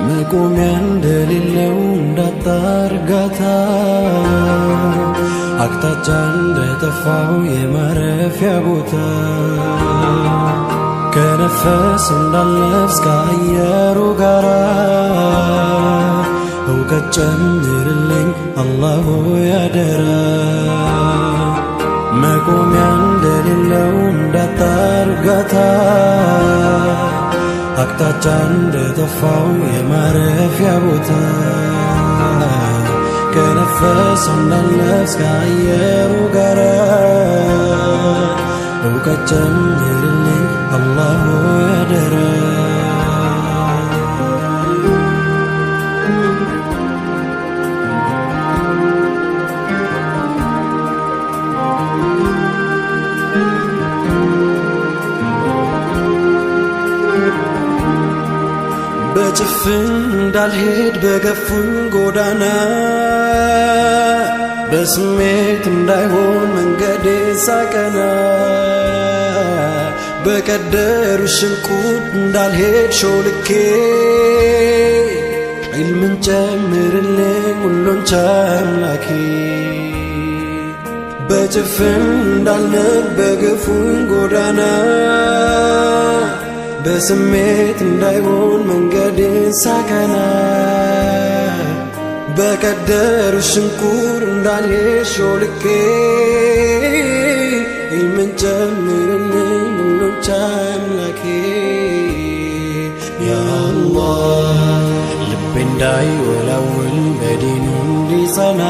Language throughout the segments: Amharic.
መቆሚያ እንደሌለው እንዳጣርጋታ አቅጣጫ እንደጠፋው የማረፊያ ቦታ ከነፈስ እንዳልነፍስ ከአየሩ ጋራ እውቀት ጨምርልኝ አላሁ ያደራ መቆሚያ እንደሌለው እንዳጣርጋታ አቅጣጫ እንደጠፋው የማረፊያ ቦታ ከነፈስ እንዳልነፍስ ከአየሩ ጋራ እውቀት ጨምርልኝ አላሁ ያደራ በጭፍን እንዳልሄድ በገፉኝ ጎዳና በስሜት እንዳይሆን መንገዴ ሳቀና በቀደሩ ሽንቁት እንዳልሄድ ሾልኬ ዒልምን ጨምርልኝ ሁሉን ቻይ አምላኬ በጭፍን እንዳልነድ በገፉኝ ጎዳና በስሜት እንዳይሆን መንገዴን ሳቀና በቀደሩ ሽንቁር እንዳልሄድ ሾልኬ ዒልምን ጨምርልኝ ሁሉን ቻይ አምላኬ ያ አላህ ልቤ እንዳይወላውል በዲኑ እንዲጸና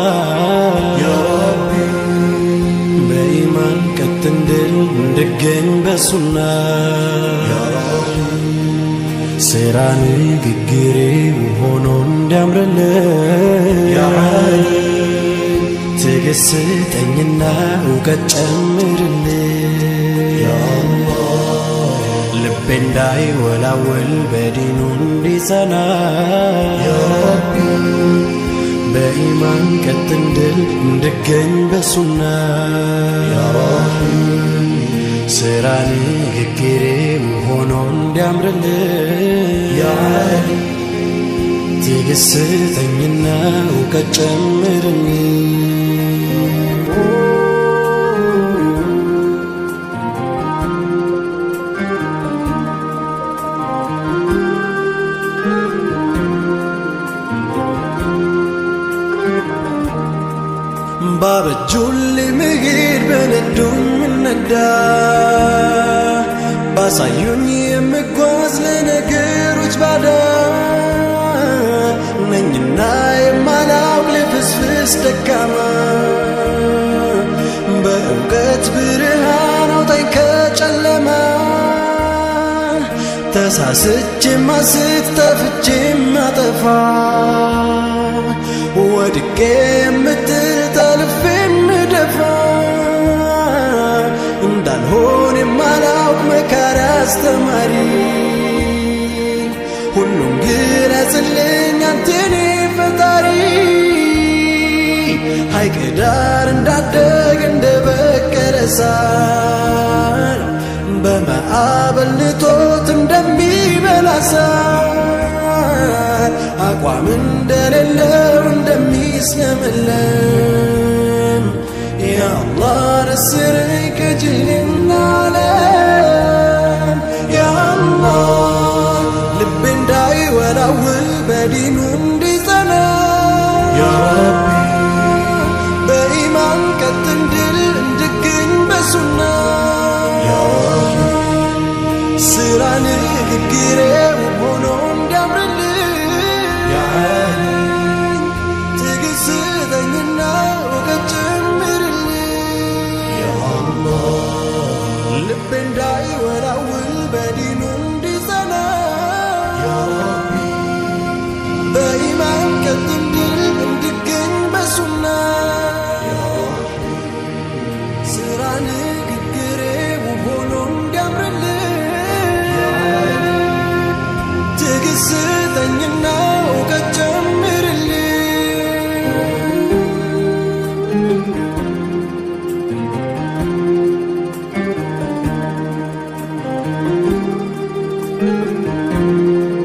ያ ረቢ በኢማን ቀጥ እንድል እንድገኝ በሱና ስራ ንግግሬ ሆኖ እንዲያምርልኝ ያ ዓሊ ትዕግስት ስጠኝና እውቀት ጨምርልኝ ያ አላህ ልቤ እንዳይወላወል በዲኑ እንዲጸና ያ ረቢ በኢማን ቀጥ እንድል እንድገኝ በሱና ያ ረቢ ስራ ንግግሬ ሆኖ እንዲያምርልኝ ያ ዓሊ ትዕግስት ስጠኝና እውቀት ጨምርልኝ ባበጁልኝ መሄድ በነዱኝ ምነዳ ባሳዩኝ የምጓዝ ለነገሮች ባዳ ነኝና የማላውቅ ልፍስፍስ ደካማ በእውቀት ብርሃን አውጣኝ ከጨለማ ተሳስቼ ማስት ጠፍቼ ማጠፋ ወድቄ የምጥል ጠልፌ ምደፋ እንዳልሆን የማላውቅ መካሪ አስተማሪ ሁሉም ግለጽልኝ አንተኔ ፈጣሪ ሐይቅ ዳር እንዳደግ እንደበቀለ ሳር በማዕበል ልጦት እንደሚበላ ሳር አቋም እንደሌለው እንደሚስለመለም ያ አላህ ነስረኝ ከጅህልና ዓለም ያ አላህ ልቤ እንዳይወላውል በዲኑ እንዲጸና ያ ረቢ በኢማን ቀጥ እንድል እንድገኝ በሱና ያ ረቢ ስራ ንግግሬ ሆኖ እንዲያምርልኝ ያ ዓሊ ትዕግስት ስጠኝና እውቀት ጨምርልኝ ያ አላህ ልቤ እንዳይወላውል በዲኑ እንዲጸና ያ ረቢ በኢማን ቀጥ እንድል እንድገኝ በሱና ያ ረቢ ስራ ንግግሬ ሆኖ እንዲያምርልኝ ያ ዓሊ Thank you.